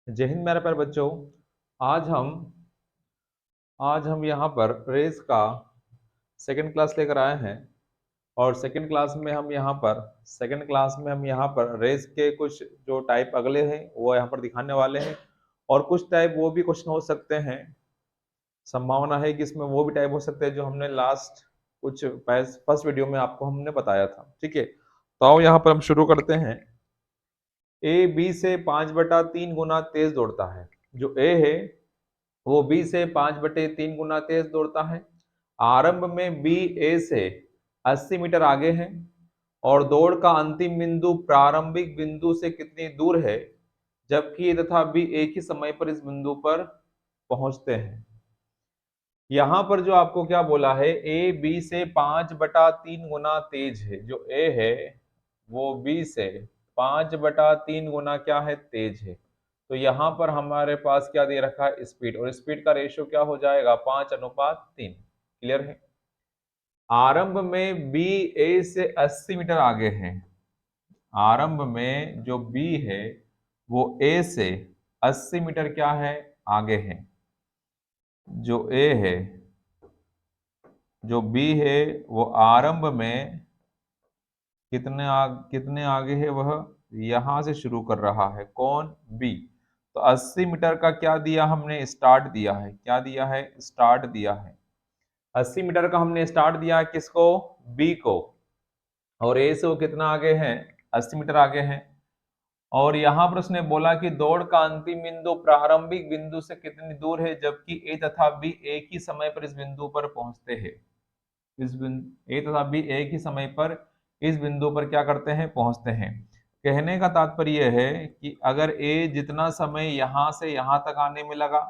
जय हिंद मेरे प्यारे बच्चों। आज हम आज हम यहाँ पर रेस का सेकंड क्लास लेकर आए हैं। और सेकंड क्लास में हम यहाँ पर रेस के कुछ जो टाइप अगले हैं वो यहाँ पर दिखाने वाले हैं। और कुछ टाइप वो भी क्वेश्चन हो सकते हैं, संभावना है कि इसमें वो भी टाइप हो सकते हैं जो हमने लास्ट कुछ फर्स्ट वीडियो में आपको हमने बताया था। ठीक है, तो आओ यहाँ पर हम शुरू करते हैं। ए बी से 5/3 गुना तेज दौड़ता है। जो ए है वो बी से 5/3 गुना तेज दौड़ता है। आरंभ में बी ए से 80 मीटर आगे है और दौड़ का अंतिम बिंदु प्रारंभिक बिंदु से कितनी दूर है, जबकि ए तथा बी एक ही समय पर इस बिंदु पर पहुंचते हैं। यहां पर जो आपको क्या बोला है, ए बी से 5/3 गुना तेज है। जो ए है वो बी से 5/3 गुना क्या है, तेज है। तो यहाँ पर हमारे पास क्या दे रखा है, स्पीड, और स्पीड का रेशियो क्या हो जाएगा, 5:3। क्लियर है। आरंभ में बी ए से 80 मीटर आगे है। आरंभ में जो बी है वो ए से 80 मीटर क्या है, आगे है। जो ए है, जो बी है वो आरंभ में कितने आगे है, वह यहां से शुरू कर रहा है। कौन, बी। तो 80 मीटर का क्या दिया हमने, स्टार्ट दिया है। क्या दिया है, स्टार्ट दिया है। 80 मीटर का हमने स्टार्ट दिया है किसको, बी को। और ए से वो कितना आगे है, 80 मीटर आगे है। और यहां पर उसने बोला कि दौड़ का अंतिम बिंदु प्रारंभिक बिंदु से कितनी दूर है, जबकि ए तथा बी एक ही समय पर इस बिंदु पर पहुंचते हैं। ए तथा बी एक ही समय पर इस बिंदु पर क्या करते हैं, पहुंचते हैं। कहने का तात्पर्य यह है कि अगर ए जितना समय यहां से यहां तक आने में लगा,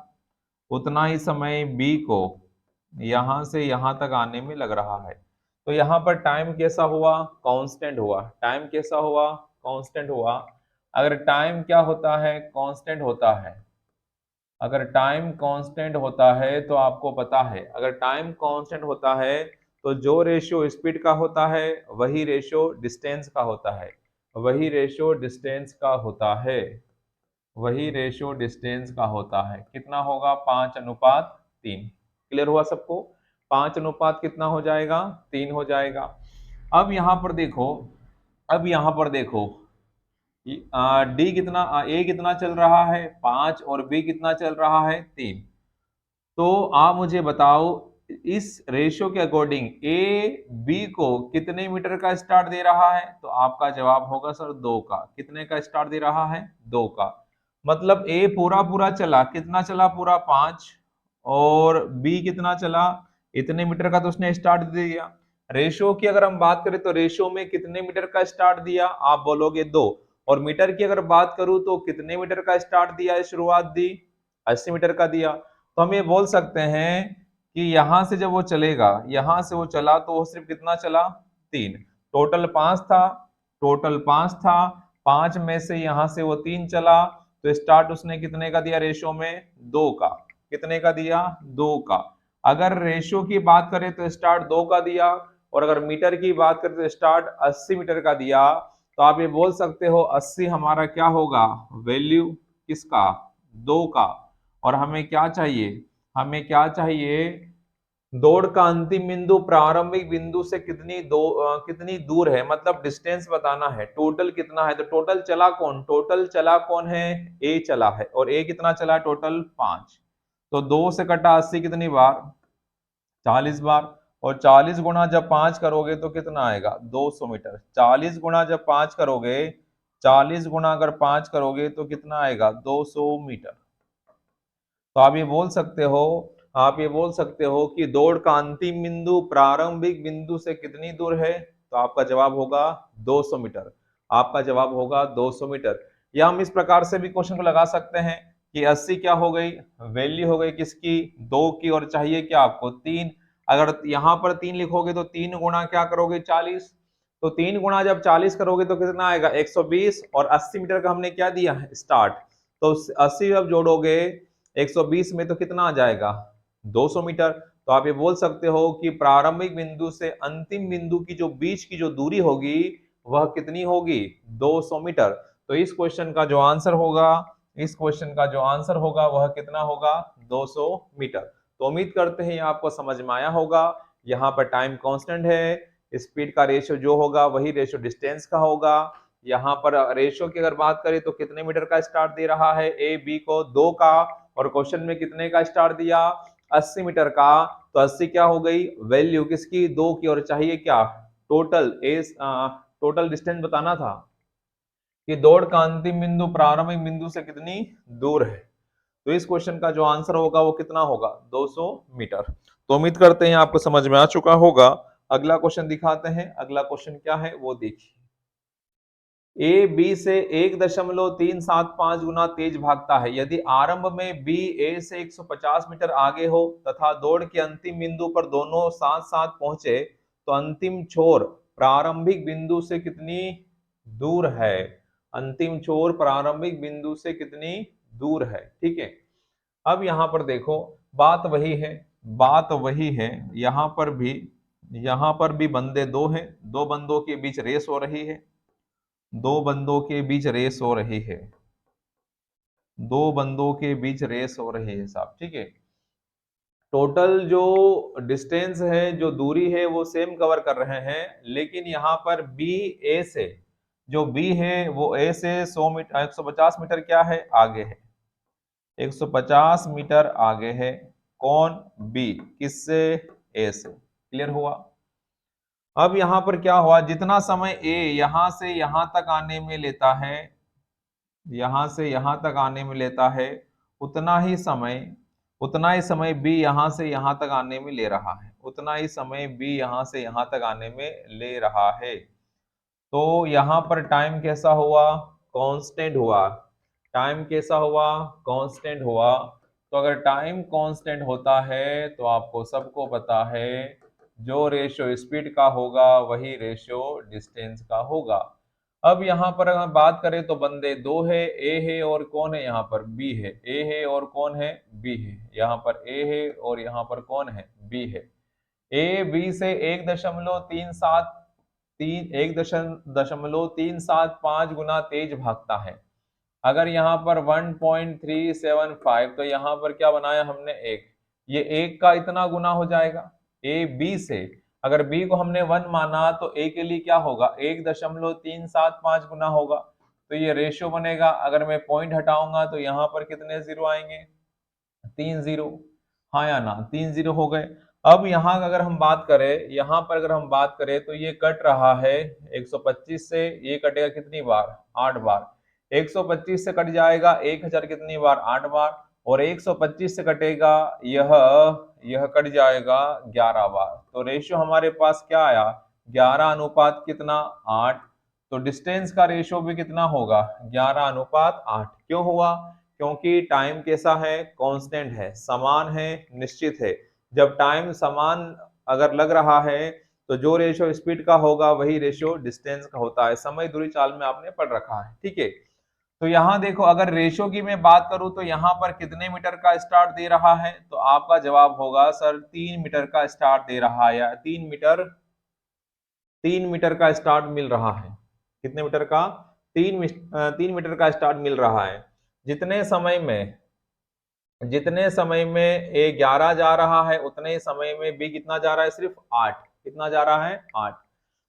उतना ही समय बी को यहां से यहां तक आने में लग रहा है। तो यहाँ पर टाइम कैसा हुआ, कांस्टेंट हुआ। टाइम कैसा हुआ, कांस्टेंट हुआ। अगर टाइम क्या होता है, कांस्टेंट होता है। अगर टाइम कांस्टेंट होता है तो आपको पता है, अगर टाइम कांस्टेंट होता है तो जो रेशियो स्पीड का होता है वही रेशियो डिस्टेंस का होता है। वही रेशियो डिस्टेंस का होता है। वही रेशियो डिस्टेंस का होता है। कितना होगा, 5:3। क्लियर हुआ सबको। 5 अनुपात कितना हो जाएगा, 3 हो जाएगा। अब यहां पर देखो, अब यहां पर देखो, डी कितना, ए कितना चल रहा है, 5, और बी कितना चल रहा है, 3। तो आप मुझे बताओ, इस रेशियो के अकॉर्डिंग ए बी को कितने मीटर का स्टार्ट दे रहा है। तो आपका जवाब होगा सर 2 का। कितने का स्टार्ट दे रहा है, 2 का। मतलब ए पूरा पूरा चला, कितना चला, पूरा 5। और बी कितना चला, इतने मीटर का तो उसने स्टार्ट दे दिया। रेशियो की अगर हम बात करें तो रेशियो में कितने मीटर का स्टार्ट दिया, आप बोलोगे 2। और मीटर की अगर बात करूं तो कितने मीटर का स्टार्ट दिया, शुरुआत दी 80 मीटर का दिया। तो हम ये बोल सकते हैं कि यहां से जब वो चलेगा, यहां से वो चला तो वो सिर्फ कितना चला, 3। टोटल 5 था, टोटल 5 था। 5 में से यहां से वो 3 चला, तो स्टार्ट उसने कितने का दिया, रेशियो में 2 का। कितने का दिया, 2 का। अगर रेशियो की बात करें तो स्टार्ट 2 का दिया, और अगर मीटर की बात करें तो स्टार्ट 80 मीटर का दिया। तो आप ये बोल सकते हो 80 हमारा क्या होगा, वैल्यू किसका, 2 का। और हमें क्या चाहिए, हमें क्या चाहिए, दौड़ का अंतिम बिंदु प्रारंभिक बिंदु से कितनी दूर है, मतलब डिस्टेंस बताना है। टोटल कितना है, तो टोटल चला कौन, टोटल चला कौन है, ए चला है। और ए कितना चला, टोटल 5। तो 2 से कटा 80 कितनी बार, 40 बार। और 40 गुणा जब 5 करोगे तो कितना आएगा, 200 मीटर। 40 गुणा जब 5 करोगे, 40 गुणा अगर 5 करोगे तो कितना आएगा, 200 मीटर। तो आप ये बोल सकते हो, आप ये बोल सकते हो कि दौड़ का अंतिम बिंदु प्रारंभिक बिंदु से कितनी दूर है। तो आपका जवाब होगा 200 मीटर। आपका जवाब होगा 200 मीटर। या हम इस प्रकार से भी क्वेश्चन को लगा सकते हैं कि 80 क्या हो गई, वैल्यू हो गई किसकी, 2 की। और चाहिए क्या आपको, 3। अगर यहाँ पर 3 लिखोगे तो 3 गुणा क्या करोगे, 40। तो 3 गुणा जब 40 करोगे तो कितना आएगा, 120। और 80 मीटर का हमने क्या दिया है, स्टार्ट। तो 80 जब जोड़ोगे 120 में तो कितना आ जाएगा, 200 मीटर। तो आप ये बोल सकते हो कि प्रारंभिक बिंदु से अंतिम बिंदु की जो बीच की जो दूरी होगी वह कितनी होगी, 200 मीटर। तो इस क्वेश्चन का जो आंसर होगा, इस क्वेश्चन का जो आंसर होगा वह कितना होगा, 200 मीटर। तो उम्मीद करते हैं आपको समझ में आया होगा। यहाँ पर टाइम कांस्टेंट है, स्पीड का रेशियो जो होगा वही रेशियो डिस्टेंस का होगा। यहाँ पर रेशियो की अगर बात करें तो कितने मीटर का स्टार दे रहा है, ए बी को 2 का, और क्वेश्चन में कितने का स्टार दिया, 80 मीटर का। तो 80 क्या हो गई, वैल्यू किसकी, 2 की, और चाहिए क्या, टोटल डिस्टेंस बताना था कि दौड़ का अंतिम बिंदु प्रारंभिक बिंदु से कितनी दूर है। तो इस क्वेश्चन का जो आंसर होगा वो कितना होगा, 200 मीटर। तो उम्मीद करते हैं आपको समझ में आ चुका होगा। अगला क्वेश्चन दिखाते हैं, अगला क्वेश्चन क्या है वो देखिए। ए बी से 1.375 गुना तेज भागता है। यदि आरंभ में बी ए से 150 मीटर आगे हो तथा दौड़ के अंतिम बिंदु पर दोनों साथ साथ पहुंचे, तो अंतिम छोर प्रारंभिक बिंदु से कितनी दूर है, अंतिम छोर प्रारंभिक बिंदु से कितनी दूर है। ठीक है, अब यहां पर देखो बात वही है, बात वही है। यहां पर भी बंदे दो हैं, दो बंदों के बीच रेस हो रही है, दो बंदों के बीच रेस हो रही है, दो बंदों के बीच रेस हो रही है साहब। ठीक है, टोटल जो डिस्टेंस है, जो दूरी है वो सेम कवर कर रहे हैं, लेकिन यहाँ पर बी ए से, जो बी है वो ए से 100 मीटर 150 मीटर क्या है, आगे है, 150 मीटर आगे है। कौन, बी, किससे, ए से। क्लियर हुआ। अब यहां पर क्या हुआ, जितना समय ए यहां से यहां तक आने में लेता है, यहां से यहां तक आने में लेता है, उतना ही समय बी यहां से यहां तक आने में ले रहा है, उतना ही समय बी यहां से यहां तक आने में ले रहा है। तो यहां पर टाइम कैसा हुआ, कांस्टेंट हुआ। टाइम कैसा हुआ, कांस्टेंट हुआ। तो अगर टाइम कांस्टेंट होता है तो आपको सबको पता है जो रेशियो स्पीड का होगा वही रेशियो डिस्टेंस का होगा। अब यहाँ पर अगर बात करें तो बंदे दो है, ए है और कौन है, यहाँ पर बी है, ए है और कौन है, बी है। यहाँ पर ए है और यहाँ पर कौन है, बी है। ए बी से 1.375 गुना तेज भागता है। अगर यहाँ पर 1.375, तो यहाँ पर क्या बनाया हमने, एक, ये एक का इतना गुना हो जाएगा। ए बी से अगर बी को हमने 1 माना तो ए के लिए क्या होगा, 1.375 गुना होगा। तो ये रेशियो बनेगा। अगर मैं पॉइंट हटाऊंगा तो यहाँ पर कितने जीरो आएंगे, 3 जीरो। हाँ या ना, 3 जीरो हो गए। अब यहाँ अगर हम बात करें, यहाँ पर अगर हम बात करें तो ये कट रहा है 125 से, ये कटेगा कितनी बार, 8 बार। 125 से कट जाएगा 1000 कितनी बार, 8 बार। और 125 से कटेगा यह कट जाएगा 11 बार। तो रेशियो हमारे पास क्या आया, 11 अनुपात कितना, 8। तो डिस्टेंस का रेशियो भी कितना होगा, 11 अनुपात 8। क्यों हुआ, क्योंकि टाइम कैसा है, कांस्टेंट है, समान है, निश्चित है। जब टाइम समान अगर लग रहा है तो जो रेशियो स्पीड का होगा वही रेशियो डिस्टेंस का होता है। समय दूरी चाल में आपने पढ़ रखा है। ठीक है, तो यहाँ देखो अगर रेशियो की मैं बात करूं तो यहाँ पर कितने मीटर का स्टार्ट दे रहा है, तो आपका जवाब होगा सर 3 मीटर का स्टार्ट दे रहा है, या 3 मीटर का स्टार्ट मिल रहा है। कितने मीटर का, 3 मीटर का स्टार्ट मिल रहा है। जितने समय में ए 11 जा रहा है उतने ही समय में बी कितना जा रहा है, सिर्फ 8। कितना जा रहा है, 8।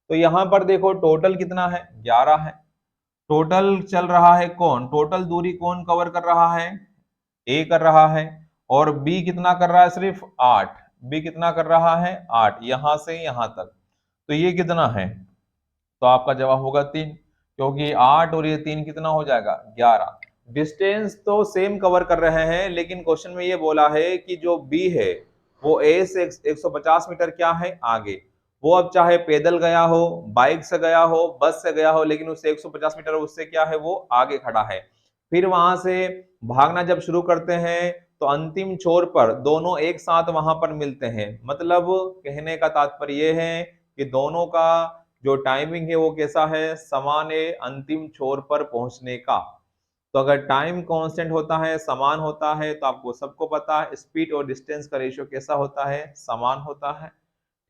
तो यहां पर देखो टोटल कितना है, 11 है। टोटल चल रहा है कौन, टोटल दूरी कौन कवर कर रहा है, ए कर रहा है। और बी कितना कर रहा है, सिर्फ 8। बी कितना कर रहा है, 8, यहां से यहां तक। तो ये कितना है, तो आपका जवाब होगा 3, क्योंकि 8 और ये 3 कितना हो जाएगा, 11। डिस्टेंस तो सेम कवर कर रहे हैं, लेकिन क्वेश्चन में ये बोला है कि जो बी है वो ए से 150 मीटर क्या है, आगे। वो अब चाहे पैदल गया हो, बाइक से गया हो, बस से गया हो, लेकिन उससे 150 मीटर उससे क्या है, वो आगे खड़ा है। फिर वहां से भागना जब शुरू करते हैं तो अंतिम छोर पर दोनों एक साथ वहां पर मिलते हैं। मतलब कहने का तात्पर्य यह है कि दोनों का जो टाइमिंग है वो कैसा है, समान है अंतिम छोर पर पहुंचने का। तो अगर टाइम कांस्टेंट होता है, समान होता है, तो आपको सबको पता है स्पीड और डिस्टेंस का रेशियो कैसा होता है, समान होता है।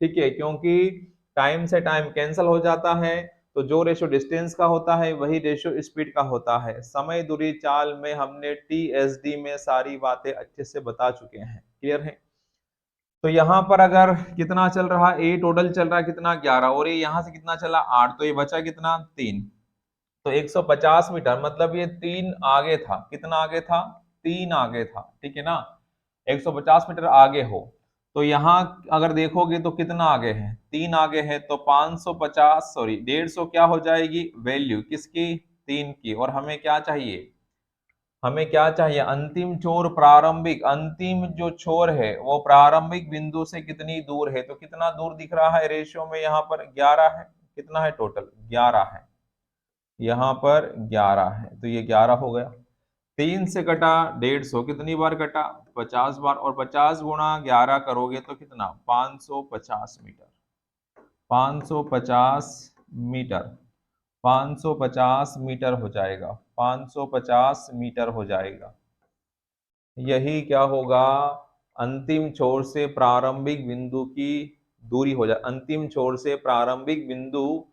ठीक है, क्योंकि टाइम से टाइम कैंसिल हो जाता है, तो जो रेशो डिस्टेंस का होता है वही रेशो स्पीड का होता है। समय दूरी चाल में हमने TSD में सारी बातें अच्छे से बता चुके हैं, क्लियर है। तो यहाँ पर अगर कितना चल रहा है, ए टोटल चल रहा है कितना 11, और ये यहाँ से कितना चला 8, तो ये बचा कितना 3। तो 150 मीटर मतलब ये 3 आगे था, कितना आगे था 3 आगे था, ठीक है ना। 150 मीटर आगे हो तो यहाँ अगर देखोगे तो कितना आगे है 3 आगे है, तो 550 सॉरी 150 क्या हो जाएगी वैल्यू किसकी 3 की। और हमें क्या चाहिए, हमें क्या चाहिए अंतिम छोर प्रारंभिक, अंतिम जो छोर है वो प्रारंभिक बिंदु से कितनी दूर है। तो कितना दूर दिख रहा है रेशियो में, यहाँ पर 11 है, कितना है टोटल 11 है, यहाँ पर 11 है, तो ये 11 हो गया। 3 से कटा 150, कितनी बार कटा 50 बार, और 50 गुणा 11 करोगे तो कितना 550 मीटर, 550 मीटर, 550 मीटर हो जाएगा, 550 मीटर हो जाएगा। यही क्या होगा अंतिम छोर से प्रारंभिक बिंदु की दूरी हो जाए, अंतिम छोर से प्रारंभिक बिंदु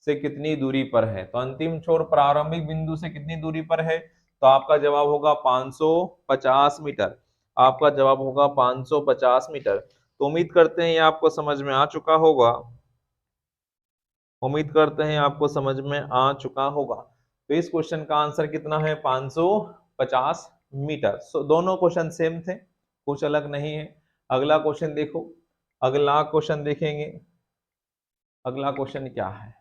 से कितनी दूरी पर है। तो अंतिम छोर प्रारंभिक बिंदु से कितनी दूरी पर है, तो आपका जवाब होगा 550 मीटर, आपका जवाब होगा 550 मीटर। तो उम्मीद करते हैं ये आपको समझ में आ चुका होगा, उम्मीद करते हैं आपको समझ में आ चुका होगा। तो इस क्वेश्चन का आंसर कितना है 550 मीटर। दोनों क्वेश्चन सेम थे, कुछ अलग नहीं है। अगला क्वेश्चन देखो, अगला क्वेश्चन देखेंगे। अगला क्वेश्चन क्या है,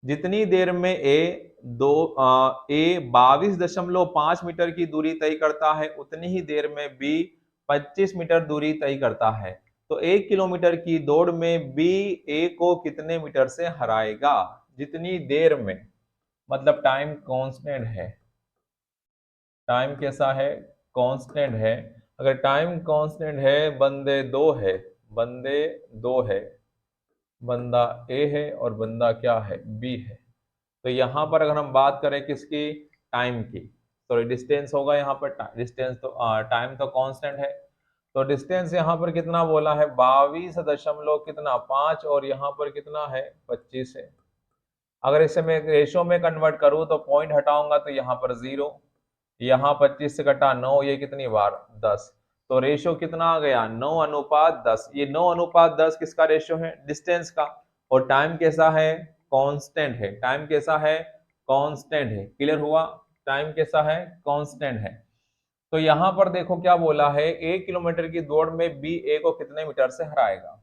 जितनी देर में ए 22.5 मीटर की दूरी तय करता है उतनी ही देर में बी 25 मीटर दूरी तय करता है। तो 1 किलोमीटर की दौड़ में बी ए को कितने मीटर से हराएगा। जितनी देर में मतलब टाइम कांस्टेंट है, टाइम कैसा है कांस्टेंट है। अगर टाइम कांस्टेंट है, बंदे दो है, बंदे दो है, बंदा ए है और बंदा क्या है बी है। तो यहाँ पर अगर हम बात करें किसकी टाइम की, सॉरी डिस्टेंस होगा यहाँ पर, डिस्टेंस तो टाइम तो कांस्टेंट है। तो डिस्टेंस यहाँ पर कितना बोला है 22 कितना 5, और यहाँ पर कितना है 25 है। अगर इसे मैं रेशो में कन्वर्ट करूँ तो पॉइंट हटाऊंगा तो यहाँ पर 0, यहाँ 25 से कटा 9, ये कितनी बार 10। तो रेशो कितना आ गया 9:10। ये 9:10 किसका रेशो है डिस्टेंस का, और टाइम कैसा है कांस्टेंट है, टाइम कैसा है कांस्टेंट है, क्लियर हुआ। टाइम कैसा है कांस्टेंट है। तो यहाँ पर देखो क्या बोला है 1 किलोमीटर की दौड़ में बी ए को कितने मीटर से हराएगा,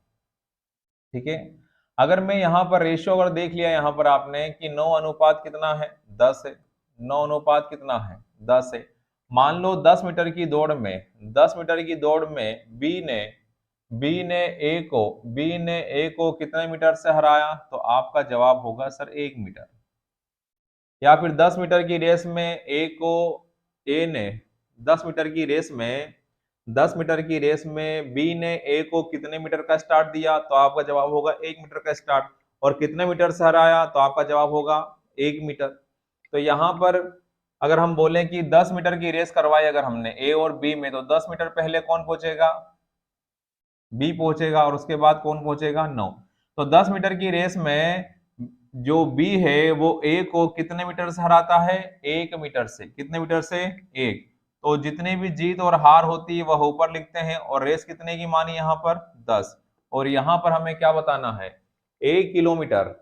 ठीक है। अगर मैं यहाँ पर रेशियो अगर देख लिया यहाँ पर आपने कि 9 अनुपात कितना है 10 है, 9 अनुपात कितना है 10 है। मान लो 10 मीटर की दौड़ में, 10 मीटर की दौड़ में बी ने ए को कितने मीटर से हराया, तो आपका जवाब होगा सर 1 मीटर। या फिर 10 मीटर की रेस में ए ने 10 मीटर की रेस में 10 मीटर की रेस में बी ने ए को कितने मीटर का स्टार्ट दिया, तो आपका जवाब होगा 1 मीटर का स्टार्ट। और कितने मीटर से हराया, तो आपका जवाब होगा 1 मीटर। तो यहाँ पर अगर हम बोलें कि 10 मीटर की रेस करवाई अगर हमने ए और बी में, तो 10 मीटर पहले कौन पहुंचेगा बी पहुंचेगा, और उसके बाद कौन पहुंचेगा 9। तो 10 मीटर की रेस में जो बी है वो ए को कितने मीटर से हराता है 1 मीटर से, कितने मीटर से 1। तो जितनी भी जीत और हार होती है वह ऊपर लिखते हैं, और रेस कितने की मानी यहाँ पर 10। और यहाँ पर हमें क्या बताना है 1 किलोमीटर,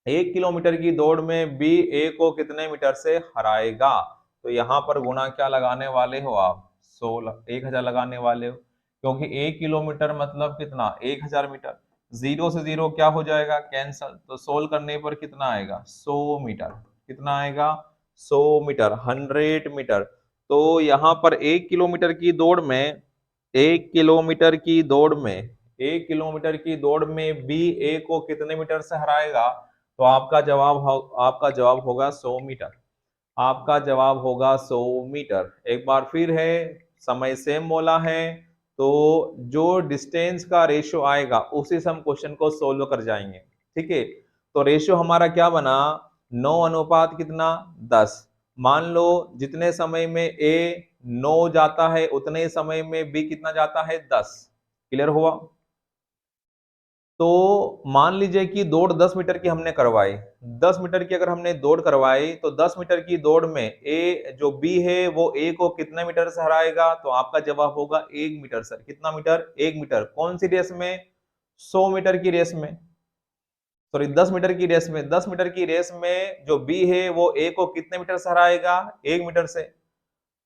1 किलोमीटर की दौड़ में बी ए को कितने मीटर से हराएगा। तो यहाँ पर गुणा क्या लगाने वाले हो आप 16, 1000 लगाने वाले हो, क्योंकि 1 किलोमीटर मतलब कितना 1000 मीटर। 0 से 0 क्या हो जाएगा कैंसल, तो सोल्व करने पर कितना आएगा 100 मीटर, कितना आएगा 100 मीटर, 100 मीटर। तो यहाँ पर 1 किलोमीटर की दौड़ में, 1 किलोमीटर की दौड़ में, 1 किलोमीटर की दौड़ में बी ए को कितने मीटर से हराएगा, तो आपका जवाब होगा 100 मीटर, आपका जवाब होगा 100 मीटर। एक बार फिर है, समय सेम बोला है, तो जो डिस्टेंस का रेशियो आएगा उसी से हम क्वेश्चन को सोल्व कर जाएंगे, ठीक है। तो रेशियो हमारा क्या बना 9 अनुपात कितना 10। मान लो जितने समय में ए 9 जाता है उतने समय में बी कितना जाता है 10, क्लियर हुआ। तो मान लीजिए कि दौड़ 10 मीटर की हमने करवाई, 10 मीटर की अगर हमने दौड़ करवाई तो 10 मीटर की दौड़ में ए जो बी है वो ए को कितने मीटर से हराएगा, तो आपका जवाब होगा 1 मीटर सर। कितना मीटर? 1 मीटर। कौन सी रेस में? 100 मीटर की रेस में, सॉरी 10 मीटर की रेस में। 10 मीटर की रेस में जो बी है वो ए को कितने मीटर से हराएगा? 1 मीटर से।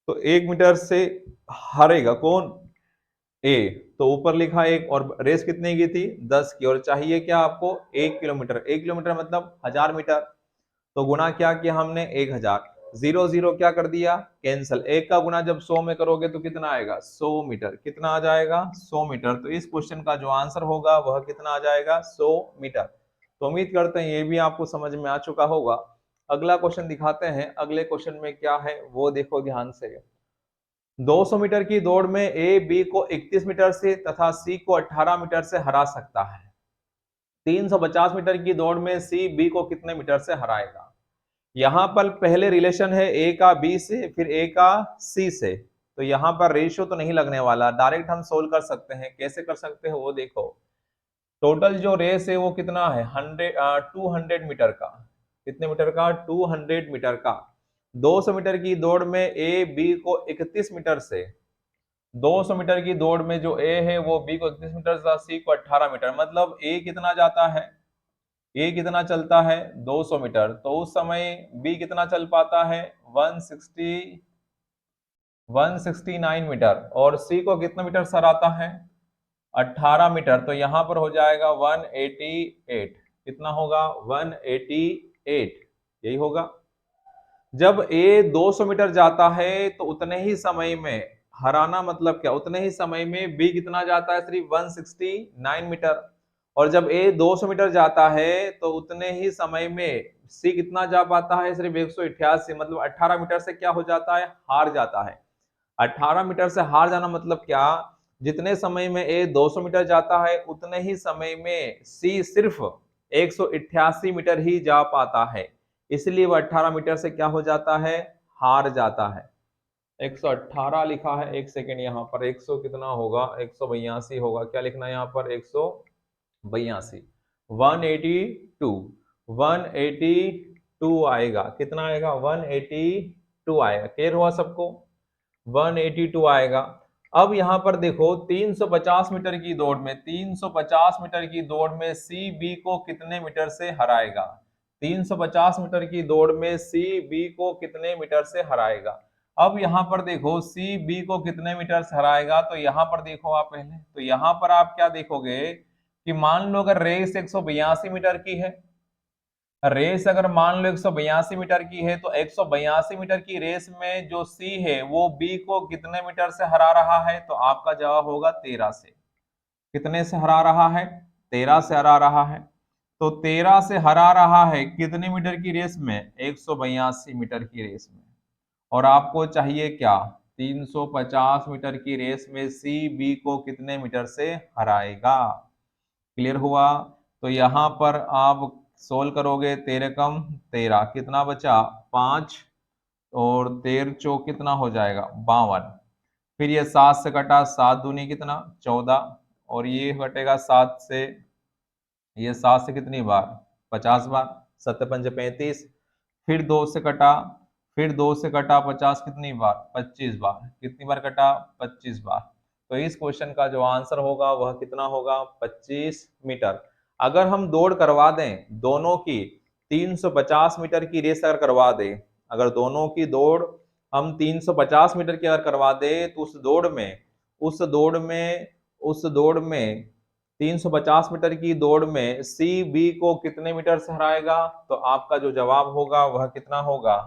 तो 1 मीटर से हारेगा कौन? ए। तो ऊपर लिखा एक, और रेस कितने की थी? 10 की, और चाहिए क्या आपको? 1 किलोमीटर। 1 किलोमीटर मतलब 1000 मीटर। तो गुना क्या किया हमने? 1000। जीरो जीरो क्या कर दिया? कैंसल। एक का गुना जब 100 में करोगे तो कितना आएगा? 100 मीटर। कितना आ जाएगा? 100 मीटर। तो इस क्वेश्चन का जो आंसर होगा वह कितना आ जाएगा? 100 मीटर। तो उम्मीद करते हैं ये भी आपको समझ में आ चुका होगा। अगला क्वेश्चन दिखाते हैं। अगले क्वेश्चन में क्या है वो देखो ध्यान से। 200 मीटर की दौड़ में ए बी को 31 मीटर से तथा सी को 18 मीटर से हरा सकता है। 350 मीटर की दौड़ में सी बी को कितने मीटर से हराएगा? यहां पर पहले रिलेशन है ए का बी से, फिर ए का सी से। तो यहां पर रेशियो तो नहीं लगने वाला, डायरेक्ट हम सोल्व कर सकते हैं। कैसे कर सकते हैं वो देखो। टोटल जो रेस है वो कितना है? 200 मीटर का। कितने मीटर का? 200 मीटर का। 200 मीटर की दौड़ में ए बी को 31 मीटर से, 200 मीटर की दौड़ में जो ए है वो बी को 31 मीटर से, सी को 18 मीटर, मतलब ए कितना जाता है? ए कितना चलता है? 200 मीटर। तो उस समय बी कितना चल पाता है? 169 मीटर। और सी को कितना मीटर सर आता है? 18 मीटर। तो यहां पर हो जाएगा 188। कितना होगा? 188। यही होगा। जब ए 200 मीटर जाता है तो उतने ही समय में हराना मतलब क्या? उतने ही समय में बी कितना जाता है? सिर्फ 169 मीटर। और जब ए 200 मीटर जाता है तो उतने ही समय में सी कितना जा पाता है? सिर्फ 188, मतलब 18 मीटर से क्या हो जाता है? हार जाता है। 18 मीटर से हार जाना मतलब क्या? जितने समय में ए 200 मीटर जाता है उतने ही समय में सी सिर्फ 188 मीटर ही जा पाता है। इसलिए वह 18 मीटर से क्या हो जाता है? हार जाता है। 118 लिखा है, एक सेकेंड। यहाँ पर 100 कितना होगा? 182 होगा। क्या लिखना है यहाँ पर? 182। 182, 182 आएगा। कितना आएगा? 182 आएगा। क्लियर हुआ सबको? 182 आएगा। अब यहां पर देखो 350 मीटर की दौड़ में, 350 मीटर की दौड़ में सी बी को कितने मीटर से हराएगा? 350 मीटर की दौड़ में सी बी को कितने मीटर से हराएगा? अब यहां पर देखो सी बी को कितने मीटर से हराएगा, तो यहां पर देखो आप पहले, तो यहां पर आप क्या देखोगे कि मान लो अगर रेस 182 मीटर की है, रेस अगर मान लो 182 मीटर की है, तो 182 मीटर की रेस में जो सी है वो बी को कितने मीटर से हरा रहा है? तो आपका जवाब होगा 13 से। कितने से हरा रहा है? 13 से हरा रहा है। तो 13 से हरा रहा है कितने मीटर की रेस में? 182 मीटर की रेस में। और आपको चाहिए क्या? 350 मीटर की रेस में सी बी को कितने मीटर से हराएगा? क्लियर हुआ? तो यहां पर आप सोल्व करोगे, 13 कम 13 कितना बचा? 5। और 13 चौक कितना हो जाएगा? 52। फिर ये 7 से कटा, 7 दूनी कितना? 14। और ये कटेगा 7 से, ये 7 से कितनी बार? 50 बार। 7 पंजे 35। फिर 2 से कटा, फिर 2 से कटा 50 कितनी बार? 25 बार। कितनी बार कटा? 25 बार। तो इस क्वेश्चन का जो आंसर होगा वह कितना होगा? 25 मीटर। अगर हम दौड़ करवा दें दोनों की, 350 मीटर की रेस अगर करवा दें, अगर दोनों की दौड़ हम 350 मीटर की अगर करवा दें, तो उस दौड़ में 350 मीटर की दौड़ में सी बी को कितने मीटर से हराएगा? तो आपका जो जवाब होगा वह कितना होगा?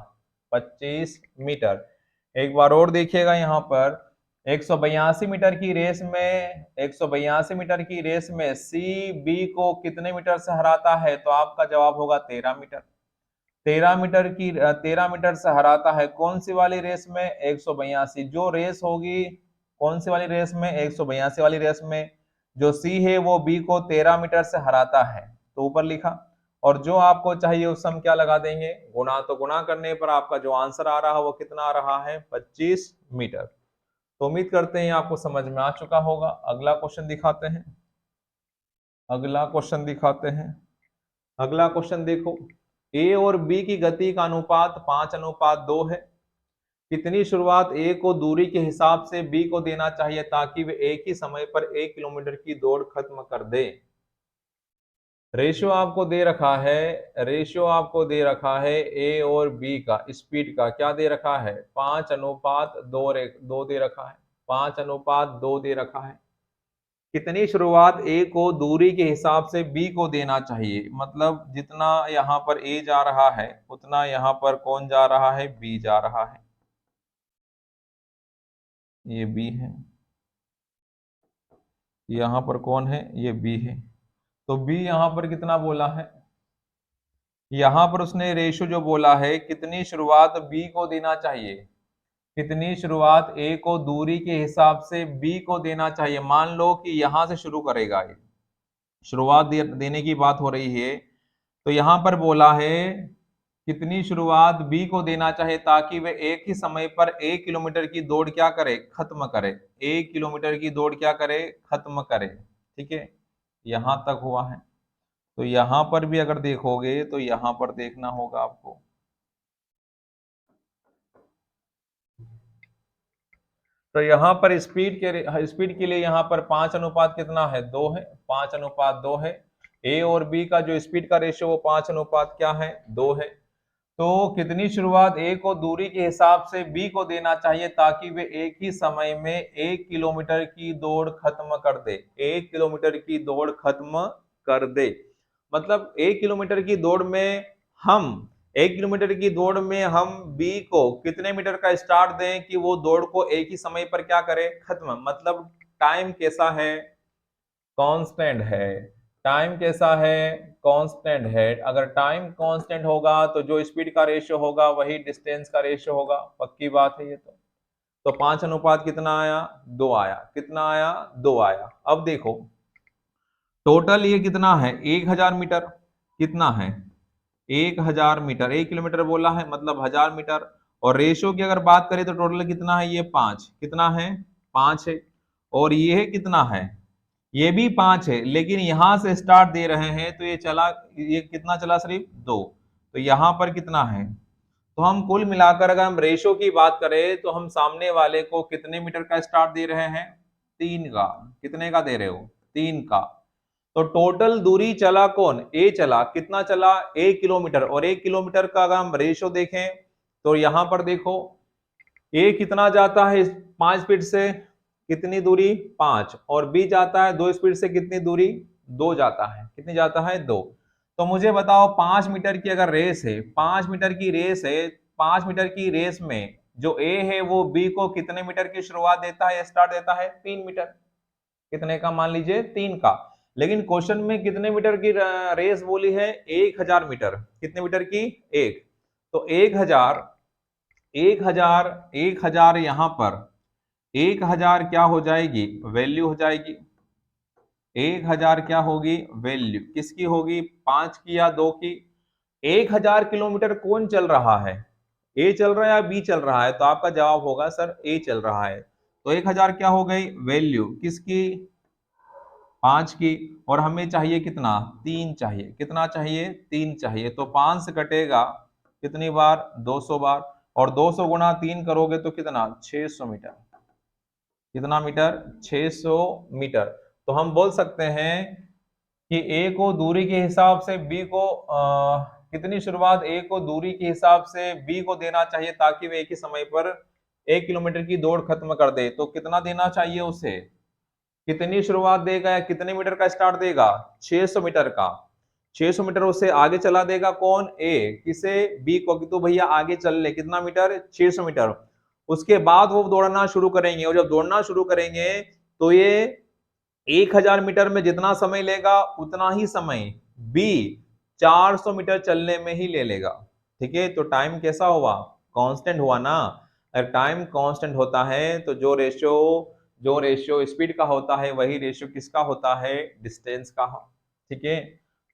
25 मीटर। एक बार और देखिएगा यहाँ पर, 182 मीटर की रेस में, 182 मीटर की रेस में सी बी को कितने मीटर से हराता है? तो आपका जवाब होगा 13 मीटर। 13 मीटर से हराता है कौन सी वाली रेस में? 182। जो रेस होगी कौन सी वाली रेस में? 182 वाली रेस में जो सी है वो बी को 13 मीटर से हराता है। तो ऊपर लिखा, और जो आपको चाहिए उस सम क्या लगा देंगे? गुणा। तो गुणा करने पर आपका जो आंसर आ रहा है वो कितना आ रहा है? 25 मीटर। तो उम्मीद करते हैं आपको समझ में आ चुका होगा। अगला क्वेश्चन दिखाते हैं। अगला क्वेश्चन दिखाते हैं। अगला क्वेश्चन देखो, ए और बी की गति का अनुपात 5:2 है। कितनी शुरुआत ए को दूरी के हिसाब से बी को देना चाहिए ताकि वे एक ही समय पर 1 किलोमीटर की दौड़ खत्म कर दे। रेशियो आपको दे रखा है, रेशियो आपको दे रखा है ए और बी का स्पीड का, क्या दे रखा है 5:2 दे रखा है, 5:2 दे रखा है। कितनी शुरुआत ए को दूरी के हिसाब से बी को देना चाहिए, मतलब जितना यहाँ पर ए जा रहा है उतना यहाँ पर कौन जा रहा है, बी जा रहा है। ये बी है, यहाँ पर कौन है, ये बी है। तो बी यहाँ पर कितना बोला है, यहाँ पर उसने रेशो जो बोला है कितनी शुरुआत बी को देना चाहिए, कितनी शुरुआत ए को दूरी के हिसाब से बी को देना चाहिए। मान लो कि यहां से शुरू करेगा, ये शुरुआत देने की बात हो रही है, तो यहां पर बोला है कितनी शुरुआत बी को देना चाहिए ताकि वे एक ही समय पर 1 किलोमीटर की दौड़ क्या करे, खत्म करे, 1 किलोमीटर की दौड़ क्या करे, खत्म करे। ठीक है, यहां तक हुआ है। तो यहां पर भी अगर देखोगे तो यहां पर देखना होगा आपको, तो यहाँ पर स्पीड के लिए यहाँ पर 5 अनुपात कितना है, 2 है, 5:2 है। ए और बी का जो स्पीड का रेशियो वो 5 अनुपात क्या है, 2 है। तो कितनी शुरुआत ए को दूरी के हिसाब से बी को देना चाहिए ताकि वे एक ही समय में 1 किलोमीटर की दौड़ खत्म कर दे, 1 किलोमीटर की दौड़ खत्म कर दे। मतलब 1 किलोमीटर की दौड़ में हम 1 किलोमीटर की दौड़ में हम बी को कितने मीटर का स्टार्ट दें कि वो दौड़ को एक ही समय पर क्या करे, खत्म। मतलब टाइम कैसा है, कांस्टेंट है। टाइम कैसा है, कांस्टेंट है। अगर टाइम कांस्टेंट होगा तो जो स्पीड का रेशियो होगा वही डिस्टेंस का रेशियो होगा, पक्की बात है ये तो 5 अनुपात कितना आया, 2 आया। कितना आया, 2 आया। अब देखो टोटल ये कितना है, 1000 मीटर। कितना है, 1000 मीटर। 1 किलोमीटर बोला है मतलब 1000 मीटर। और रेशियो की अगर बात करें तो टोटल कितना है, ये 5। कितना है, 5 है। और ये कितना है, ये भी 5 है, लेकिन यहां से स्टार्ट दे रहे हैं तो ये चला, ये कितना चला, सिर्फ 2। तो यहां पर कितना है, तो हम कुल मिलाकर अगर हम रेशियो की बात करें तो हम सामने वाले को कितने मीटर का स्टार्ट दे रहे हैं, 3 का। कितने का दे रहे हो, 3 का। तो टोटल दूरी चला कौन, ए चला। कितना चला, 1 किलोमीटर। और 1 किलोमीटर का अगर हम रेशियो देखें तो यहां पर देखो ए कितना जाता है 5 स्पीड से, कितनी दूरी, 5। और बी जाता है 2 स्पीड से, कितनी दूरी, 2 जाता है। कितनी जाता है, 2। तो मुझे बताओ 5 मीटर की अगर रेस है, 5 मीटर की रेस है, 5 मीटर की रेस में जो ए है वो बी को कितने मीटर की शुरुआत देता है, स्टार्ट देता है, 3 मीटर। कितने का, मान लीजिए 3 का। लेकिन क्वेश्चन में कितने मीटर की रेस बोली है, 1000 मीटर। कितने मीटर की, 1। तो 1000, 1000, 1000 यहां पर 1000 क्या हो जाएगी, वैल्यू हो जाएगी। 1000 क्या होगी, वैल्यू किसकी होगी, 5 की या 2 की। 1000 किलोमीटर कौन चल रहा है, ए चल रहा है या बी चल रहा है, तो आपका जवाब होगा सर ए चल रहा है। तो 1000 क्या हो गई, वैल्यू किसकी, 5 की। और हमें चाहिए कितना, 3 चाहिए। कितना चाहिए, 3 चाहिए। तो 5 से कटेगा कितनी बार, 200 बार। और 200 गुणा 3 करोगे तो कितना, 600 मीटर। कितना मीटर, 600 मीटर। तो हम बोल सकते हैं कि ए को दूरी के हिसाब से बी को कितनी शुरुआत ए को दूरी के हिसाब से बी को देना चाहिए ताकि वे एक ही समय पर 1 किलोमीटर की दौड़ खत्म कर दे। तो कितना देना चाहिए उसे, कितनी शुरुआत देगा या कितने मीटर का स्टार्ट देगा, 600 मीटर का। 600 मीटर उससे आगे चला देगा कौन, ए। किसे, बी को, कि तू भैया आगे चल ले। कितना मीटर, 600 मीटर। उसके बाद वो दौड़ना शुरू करेंगे, और जब दौड़ना शुरू करेंगे तो ये 1000 मीटर में जितना समय लेगा उतना ही समय बी 400 मीटर चलने में ही ले लेगा। ठीक है, तो टाइम कैसा हुआ, कांस्टेंट हुआ ना। अगर टाइम कांस्टेंट होता है तो जो रेशियो स्पीड का होता है वही रेशियो किसका होता है, डिस्टेंस का। ठीक है,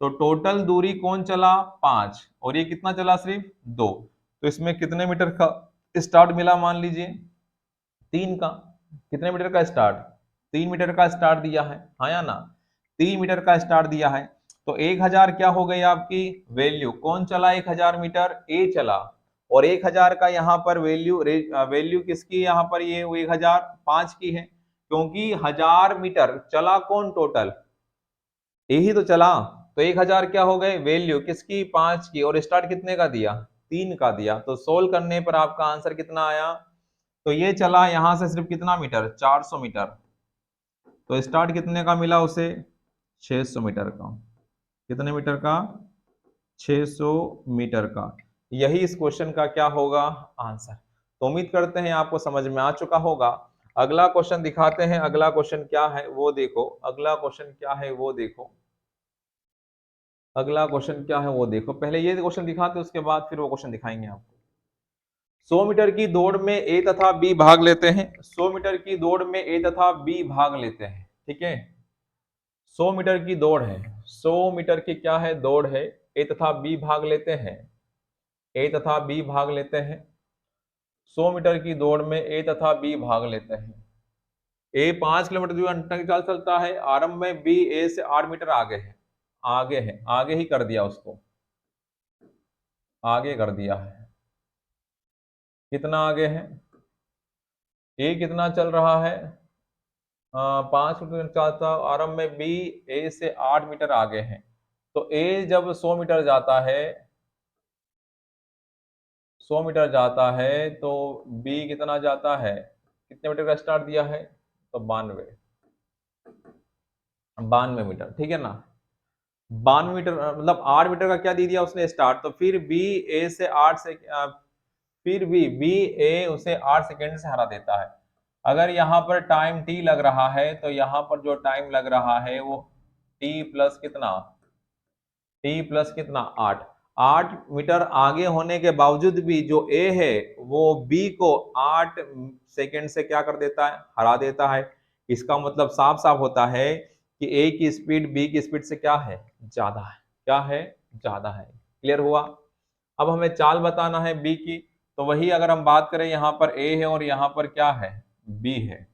तो टोटल दूरी कौन चला, 5। और ये कितना चला, सिर्फ 2। तो इसमें कितने मीटर का स्टार्ट मिला, मान लीजिए 3 का। कितने मीटर का स्टार्ट, 3 मीटर का स्टार्ट दिया है, हाँ या ना। 3 मीटर का स्टार दिया है, तो 1000 क्या हो गई आपकी वैल्यू, कौन चला 1000 मीटर, ए चला, और 1000 का यहाँ पर वैल्यू किसकी, यहाँ पर ये 1005 की है, क्योंकि 1000 मीटर चला कौन टोटल, यही तो चला, तो 1000 क्या हो गए वैल्यू किसकी 5 की, और स्टार्ट कितने का दिया 3 का दिया, तो सोल्व करने पर आपका आंसर कितना आया, तो ये चला यहां से सिर्फ कितना मीटर 400 मीटर, तो स्टार्ट कितने का मिला उसे 600 मीटर का, कितने मीटर का 600 मीटर का, यही इस क्वेश्चन का क्या होगा आंसर। तो उम्मीद करते हैं आपको समझ में आ चुका होगा। अगला क्वेश्चन दिखाते हैं, अगला क्वेश्चन क्या है वो देखो, अगला क्वेश्चन क्या है वो देखो, अगला क्वेश्चन क्या है वो देखो, पहले ये क्वेश्चन दिखाते हैं उसके बाद फिर वो क्वेश्चन दिखाएंगे आपको। 100 मीटर की दौड़ में ए तथा बी भाग लेते हैं, 100 मीटर की दौड़ में ए तथा बी भाग लेते हैं, ठीक है, 100 मीटर की दौड़ है, 100 मीटर की क्या है दौड़ है, ए तथा बी भाग लेते हैं, ए तथा बी भाग लेते हैं, 100 मीटर की दौड़ में ए तथा बी भाग लेते हैं, ए 5 किलोमीटर दूर घंटा की चाल चलता है, आरंभ में बी ए से 8 मीटर आगे है, आगे है, आगे ही कर दिया उसको, आगे कर दिया है, कितना आगे है, ए कितना चल रहा है 5 मीटर चाहता, आरंभ में बी ए से 8 मीटर आगे है, तो ए जब 100 मीटर जाता है, 100 मीटर जाता है तो बी कितना जाता है, कितने मीटर का स्टार्ट दिया है, तो 92 मीटर, ठीक है ना, 92 मीटर मतलब 8 मीटर का क्या दे दिया उसने स्टार्ट, तो फिर बी ए से 8 से फिर भी बी ए उसे 8 सेकेंड से हरा देता है। अगर यहाँ पर टाइम टी लग रहा है तो यहाँ पर जो टाइम लग रहा है वो टी प्लस कितना, टी प्लस कितना 8, 8 मीटर आगे होने के बावजूद भी जो ए है वो बी को 8 सेकेंड से क्या कर देता है, हरा देता है। इसका मतलब साफ साफ होता है कि ए की स्पीड बी की स्पीड से क्या है ज्यादा है, क्या है ज्यादा है। क्लियर हुआ। अब हमें चाल बताना है बी की, तो वही अगर हम बात करें यहाँ पर ए है और यहाँ पर क्या है बी है।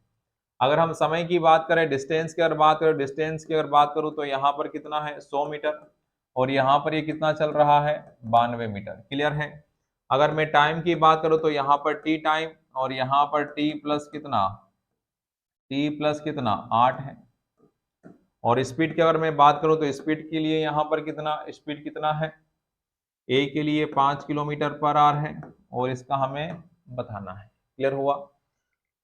अगर हम समय की बात करें, डिस्टेंस की अगर बात करें, डिस्टेंस की अगर बात करूं तो यहाँ पर कितना है 100 मीटर, और यहाँ पर ये कितना चल रहा है 92 मीटर। क्लियर है। अगर मैं टाइम की बात करूं तो यहाँ पर टी टाइम, और यहाँ पर टी प्लस कितना, टी प्लस कितना 8 है। और स्पीड की अगर मैं बात करूं तो स्पीड के लिए यहाँ पर कितना, स्पीड कितना है, ए के लिए 5 किलोमीटर पर आवर है, और इसका हमें बताना है। क्लियर हुआ।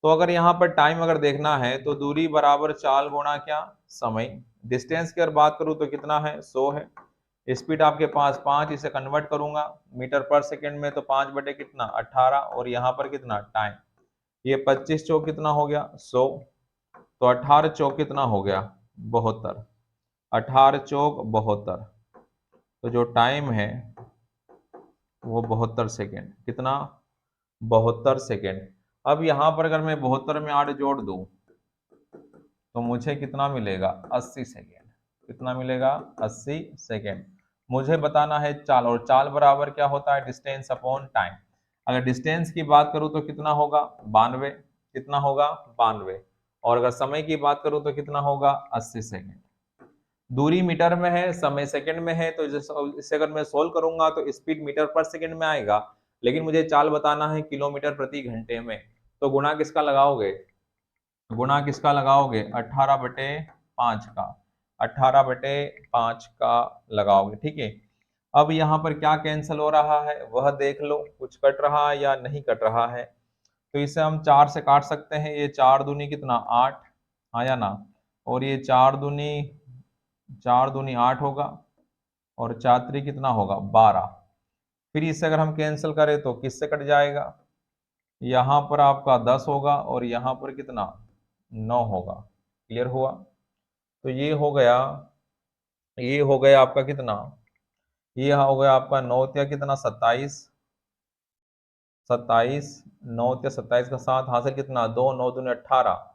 तो अगर यहाँ पर टाइम अगर देखना है तो दूरी बराबर चाल गुणा क्या समय। डिस्टेंस की अगर बात करूँ तो कितना है 100 है। स्पीड आपके पास 5, इसे कन्वर्ट करूंगा मीटर पर सेकंड में, तो 5 बटे कितना 18, और यहाँ पर कितना टाइम, ये 25 चौक कितना हो गया 100, तो 18 चौक कितना हो गया 72, 18 चौक 72, तो जो टाइम है वो 72 सेकेंड, कितना 72 सेकेंड। अब यहाँ पर अगर मैं 72 में 8 जोड़ दूं तो मुझे कितना मिलेगा 80 सेकेंड, कितना मिलेगा 80 सेकेंड। मुझे बताना है चाल, और चाल बराबर क्या होता है डिस्टेंस अपॉन टाइम। अगर डिस्टेंस की बात करूं तो कितना होगा 92, कितना होगा 92, और अगर समय की बात करूं तो कितना होगा 80 सेकेंड। दूरी मीटर में है, समय सेकंड में है, तो इसे अगर मैं सोल्व करूंगा तो स्पीड मीटर पर सेकंड में आएगा, लेकिन मुझे चाल बताना है किलोमीटर प्रति घंटे में, तो गुणा किसका लगाओगे, गुणा किसका लगाओगे 18 बटे 5 का, 18 बटे 5 का लगाओगे। ठीक है। अब यहाँ पर क्या कैंसिल हो रहा है वह देख लो, कुछ कट रहा है या नहीं कट रहा है। तो इसे हम 4 से काट सकते हैं, ये 4 दूनी कितना 8, आया ना, और ये 4 दूनी 8 होगा, और 4 त्रिक कितना होगा 12। फिर इसे अगर हम कैंसिल करें तो किससे कट जाएगा, यहाँ पर आपका 10 होगा, और यहाँ पर कितना 9 होगा। क्लियर हुआ। तो ये हो गया, ये हो गया आपका कितना, ये हो गया आपका 9 या कितना 27, 27, 9 या 27 का 7 हासिल कितना 2, 9 दूनी 18,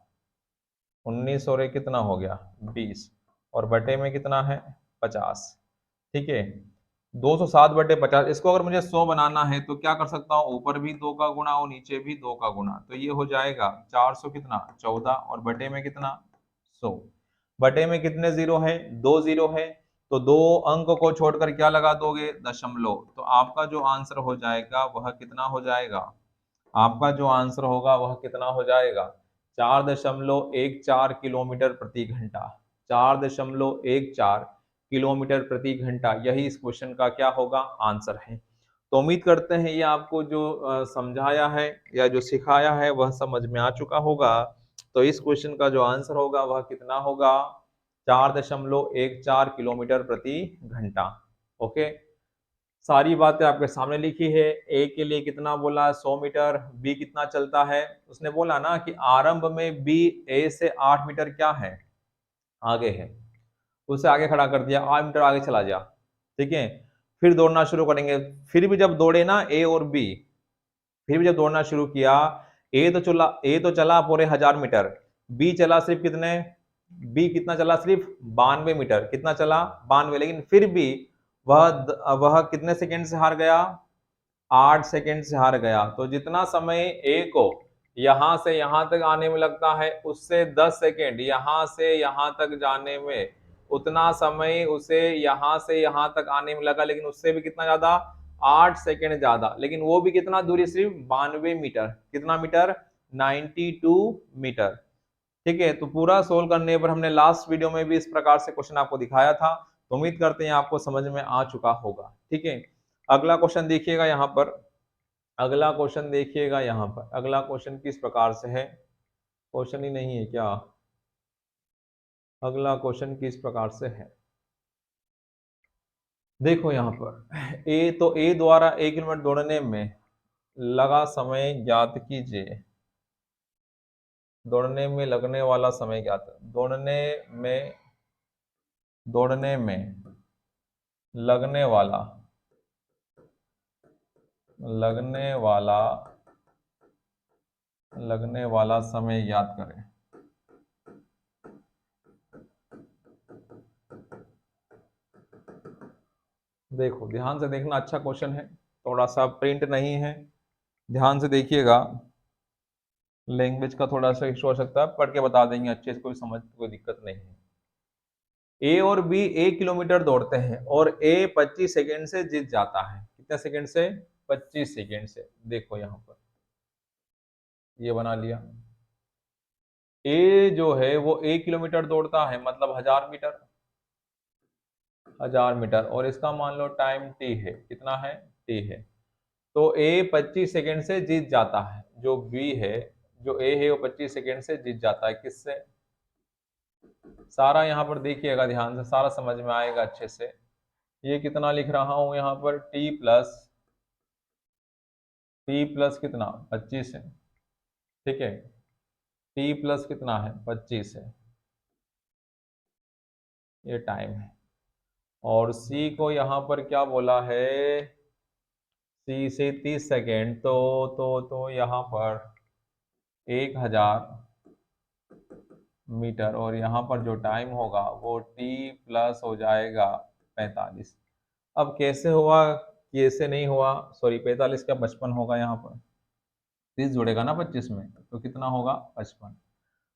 19 और एक कितना हो गया 20, और बटे में कितना है 50। ठीक है। 207 बटे 50, इसको अगर मुझे 100 बनाना है तो क्या कर सकता हूँ, ऊपर भी 2 का गुणा और नीचे भी 2 का गुणा, तो ये हो जाएगा 400 कितना 14, और बटे में कितना 100। बटे में कितने जीरो है, 2 जीरो है, तो 2 अंक को छोड़कर क्या लगा दोगे, दशमलव। तो आपका जो आंसर हो जाएगा वह कितना हो जाएगा, आपका जो आंसर होगा वह कितना हो जाएगा, 4.14 किलोमीटर प्रति घंटा। 4.14 किलोमीटर प्रति घंटा, यही इस क्वेश्चन का क्या होगा, आंसर है। तो उम्मीद करते हैं ये आपको जो समझाया है या जो सिखाया है वह समझ में आ चुका होगा। तो इस क्वेश्चन का जो आंसर होगा वह कितना होगा, 4.14 किलोमीटर प्रति घंटा। ओके, सारी बातें आपके सामने लिखी है। ए के लिए कितना बोला, 100 मीटर। बी कितना चलता है, उसने बोला ना कि आरंभ में बी ए से 8 मीटर क्या है, आगे है, उसे आगे खड़ा कर दिया, 8 मीटर आगे चला जा। ठीक है, फिर दौड़ना शुरू करेंगे। फिर भी जब दौड़े ना ए और बी, फिर भी जब दौड़ना शुरू किया, ए तो चला पूरे 1000 मीटर, बी चला सिर्फ कितने, बी कितना चला, सिर्फ 92 मीटर। कितना चला, 92। लेकिन फिर भी वह कितने सेकंड से हार गया, 8 सेकंड से हार गया। तो जितना समय ए को यहां से यहां तक आने में लगता है, उससे 10 सेकंड यहां से यहां तक जाने में, उतना समय उसे यहां से यहां तक आने में लगा, लेकिन उससे भी कितना ज्यादा, 8 सेकंड ज्यादा। लेकिन वो भी कितना दूरी, सिर्फ 92 मीटर। कितना मीटर, 92 मीटर। ठीक है, तो पूरा सोल्व करने पर हमने लास्ट वीडियो में भी इस प्रकार से क्वेश्चन आपको दिखाया था। तो उम्मीद करते हैं आपको समझ में आ चुका होगा। ठीक है, अगला क्वेश्चन देखिएगा यहाँ पर, अगला क्वेश्चन देखिएगा यहाँ पर। अगला क्वेश्चन किस प्रकार से है, क्वेश्चन ही नहीं है क्या, अगला क्वेश्चन किस प्रकार से है, देखो यहाँ पर। ए द्वारा 1 किलोमीटर दौड़ने में लगा समय ज्ञात कीजिए। दौड़ने में लगने वाला समय ज्ञात, दौड़ने में लगने वाला, लगने वाला लगने वाला समय ज्ञात करें। देखो ध्यान से देखना, अच्छा क्वेश्चन है, थोड़ा सा प्रिंट नहीं है, ध्यान से देखिएगा। लैंग्वेज का थोड़ा सा इशू हो सकता है, पढ़ के बता देंगे अच्छे से, कोई समझ कोई दिक्कत नहीं है। ए और बी 1 किलोमीटर दौड़ते हैं और ए 25 सेकंड से जीत जाता है। कितने सेकंड से, 25 सेकंड से। देखो यहाँ पर ये बना लिया, ए जो है वो 1 किलोमीटर दौड़ता है, मतलब 1000 मीटर, 1000 मीटर, और इसका मान लो टाइम टी है, कितना है, टी है। तो ए 25 सेकंड से जीत जाता है, जो बी है, जो ए है वो 25 सेकंड से जीत जाता है, किससे। सारा यहाँ पर देखिएगा ध्यान से, सारा समझ में आएगा अच्छे से। ये कितना लिख रहा हूं यहाँ पर, टी प्लस कितना, 25 है। ठीक है, टी प्लस कितना है, 25 है, ये टाइम है। और सी को यहाँ पर क्या बोला है, सी से 30 सेकेंड, तो यहाँ पर 1000 मीटर, और यहाँ पर जो टाइम होगा वो टी प्लस हो जाएगा 45। अब कैसे हुआ, कैसे नहीं हुआ, सॉरी 45 क्या 55 होगा, यहाँ पर 30 जुड़ेगा ना 25 में, तो कितना होगा, 55।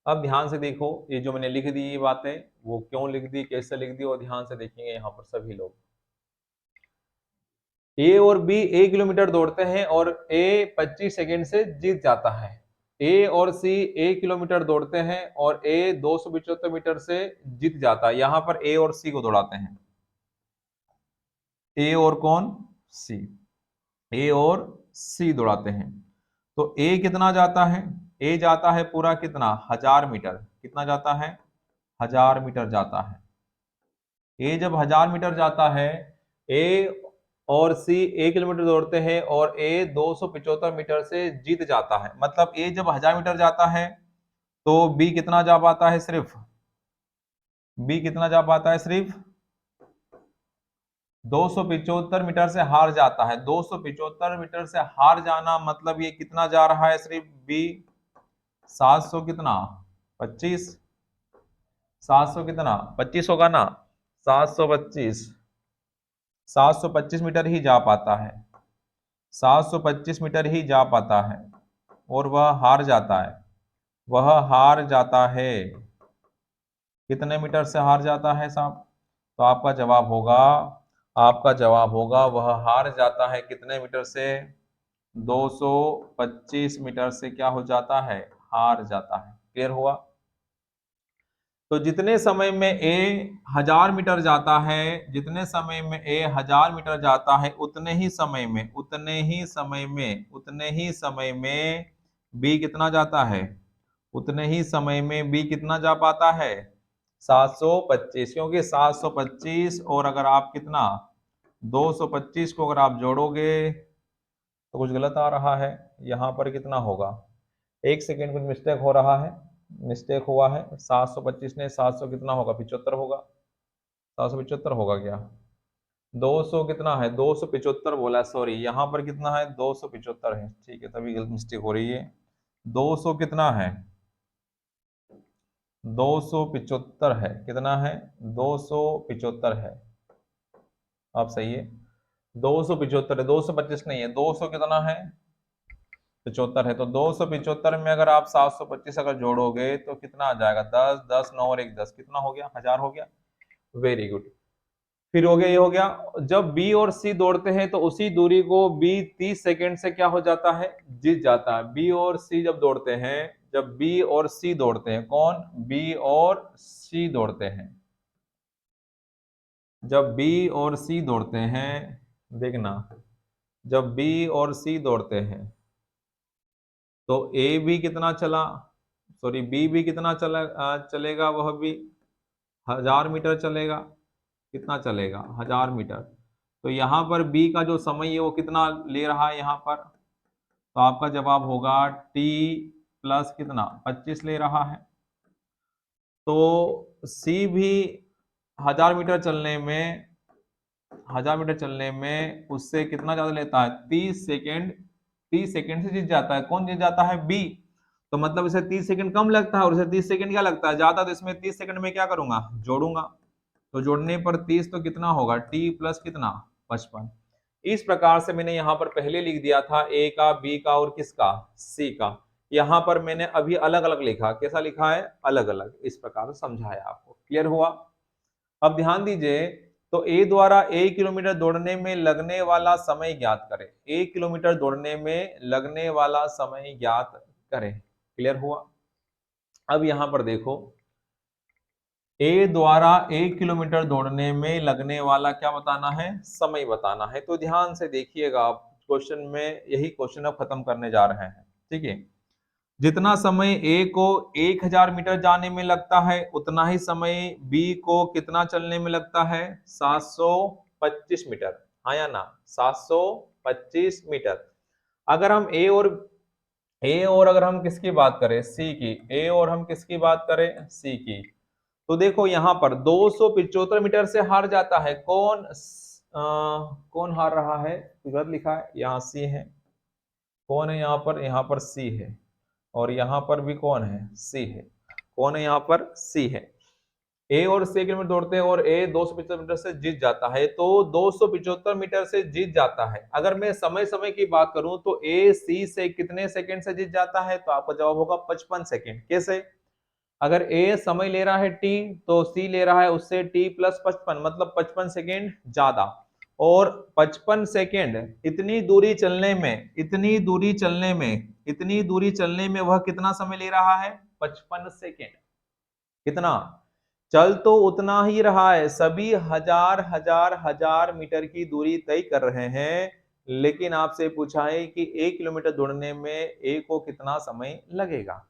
अब ध्यान से देखो, ये जो मैंने लिख दी ये बातें, वो क्यों लिख दी, कैसे लिख दी, और ध्यान से देखेंगे यहाँ पर सभी लोग। ए और बी 1 किलोमीटर दौड़ते हैं और ए 25 सेकंड से जीत जाता है। ए और सी 1 किलोमीटर दौड़ते हैं और ए 275 मीटर से जीत जाता है। यहाँ पर ए और सी को दौड़ाते हैं, ए और कौन, सी, ए और सी दौड़ाते हैं। तो ए कितना जाता है, ए जाता है पूरा कितना, 1000 मीटर। कितना जाता है, 1000 मीटर जाता है। ए जब 1000 मीटर जाता है, ए और सी 1 किलोमीटर दौड़ते हैं और ए 275 मीटर से जीत जाता है। मतलब ए जब 1000 मीटर जाता है तो बी कितना जा पाता है, सिर्फ बी कितना जा पाता है, सिर्फ 275 मीटर से हार जाता है। 275 मीटर से हार जाना मतलब ये कितना जा रहा है, सिर्फ बी 700 कितना, 25, 700 कितना, 25 होगा ना, 725, 725 मीटर ही जा पाता है, 725 मीटर ही जा पाता है, और वह हार जाता है, वह हार जाता है। कितने मीटर से हार जाता है साहब? तो आपका जवाब होगा वह हार जाता है कितने मीटर से? 225 मीटर से क्या हो जाता है? हार जाता है। क्लियर हुआ? तो जितने समय में ए 1000 मीटर जाता है, जितने समय में ए 1000 मीटर जाता है, उतने ही समय में बी कितना जाता है? उतने ही समय में बी कितना जा पाता है? 725। क्योंकि 725 और अगर आप कितना 225 को अगर आप जोड़ोगे तो कुछ गलत आ रहा है। यहाँ पर कितना होगा? एक सेकेंड, कुछ मिस्टेक हो रहा है, मिस्टेक हुआ है। 725 ने 700 कितना होगा? 75 होगा। 775 होगा क्या? 200 कितना है? 275 बोला, सॉरी। यहाँ पर कितना है? 275 है। ठीक है, तभी गलत मिस्टेक हो रही है। 200 कितना है? 275 है। कितना है? 275 है। आप सही है, 275 है, 225 नहीं है। 200 कितना है? 75 है। तो 275 में अगर आप 725 अगर जोड़ोगे तो कितना आ जाएगा? 10, 10, 9 और 1 10, कितना हो गया? 1000 हो गया। Very good. फिर हो गया, ये हो गया। जब बी और सी दौड़ते हैं तो उसी दूरी को बी 30 सेकेंड से क्या हो जाता है? जीत जाता है। बी और सी जब दौड़ते हैं, जब बी और सी दौड़ते हैं, कौन? बी और सी दौड़ते हैं। जब बी और सी दौड़ते हैं, देखना, जब बी और सी दौड़ते हैं तो ए भी कितना चला, सॉरी बी भी कितना चलेगा? वह भी 1000 मीटर चलेगा। कितना चलेगा? 1000 मीटर। तो यहाँ पर बी का जो समय है वो कितना ले रहा है यहाँ पर? तो आपका जवाब होगा टी प्लस कितना? 25 ले रहा है। तो सी भी 1000 मीटर चलने में उससे कितना ज्यादा लेता है? 30 सेकेंड। 30 सेकेंड से जीत जाता है। कौन जीत जाता है? बी। तो मतलब इसे 30 सेकेंड कम लगता है और इसे 30 सेकेंड क्या लगता है? ज्यादा। तो इसमें 30 सेकेंड में क्या करूंगा? जोड़ूंगा। तो जोड़ने पर 30 तो कितना होगा? टी प्लस कितना? 55। इस प्रकार से मैंने यहाँ पर पहले लिख दिया था ए का, बी का और किसका? सी का। यहाँ पर मैंने अभी अलग अलग लिखा। कैसा लिखा है? अलग अलग। इस प्रकार से समझाया आपको। क्लियर हुआ? अब ध्यान दीजिए, तो ए द्वारा 1 किलोमीटर दौड़ने में लगने वाला समय ज्ञात करें। 1 किलोमीटर दौड़ने में लगने वाला समय ज्ञात करें। क्लियर हुआ? अब यहां पर देखो, ए द्वारा 1 किलोमीटर दौड़ने में लगने वाला क्या बताना है? समय बताना है। तो ध्यान से देखिएगा, आप क्वेश्चन में यही क्वेश्चन अब खत्म करने जा रहे हैं। ठीक है, जितना समय ए को 1000 मीटर जाने में लगता है उतना ही समय बी को कितना चलने में लगता है? 725 मीटर। हाँ या ना? 725 मीटर। अगर हम ए और अगर हम किसकी बात करें? सी की। ए और हम किसकी बात करें? सी की। तो देखो यहाँ पर 275 मीटर से हार जाता है। कौन हार रहा है? गलत लिखा है, यहाँ सी है। कौन है यहाँ पर? यहाँ पर सी है। और यहाँ पर भी कौन है? सी है। कौन है यहाँ पर? सी है। ए और सी किलोमीटर दौड़ते हैं और ए 275 मीटर से जीत जाता है। तो 275 मीटर से जीत जाता है। अगर मैं समय समय की बात करूं तो ए सी से कितने सेकंड से जीत जाता है? तो आपका जवाब होगा 55 सेकंड। कैसे? अगर ए समय ले रहा है टी, तो सी ले रहा है उससे टी प्लस 55, मतलब 55 सेकेंड ज्यादा। और 55 सेकेंड इतनी दूरी चलने में वह कितना समय ले रहा है? 55 सेकेंड। कितना? चल तो उतना ही रहा है। सभी हजार हजार हजार मीटर की दूरी तय कर रहे हैं, लेकिन आपसे पूछा है कि 1 किलोमीटर दौड़ने में ए को कितना समय लगेगा।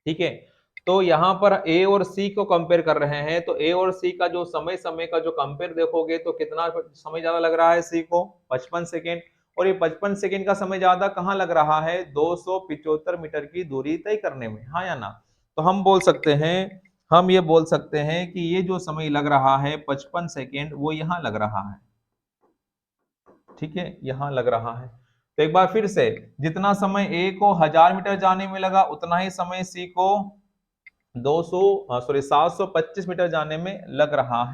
ठीक है, तो यहाँ पर ए और सी को कंपेयर कर रहे हैं। तो ए और सी का जो समय का जो कंपेयर देखोगे तो कितना समय ज्यादा लग रहा है? सी को 55 सेकेंड। और ये 55 सेकेंड का समय ज्यादा कहाँ लग रहा है? 275 मीटर की दूरी तय करने में। हाँ या ना? तो हम ये बोल सकते हैं कि ये जो समय लग रहा है 55 सेकेंड, वो यहाँ लग रहा है। ठीक है, यहाँ लग रहा है। तो एक बार फिर से, जितना समय ए को 1000 मीटर जाने में लगा उतना ही समय सी को 725 मीटर जाने में लग रहा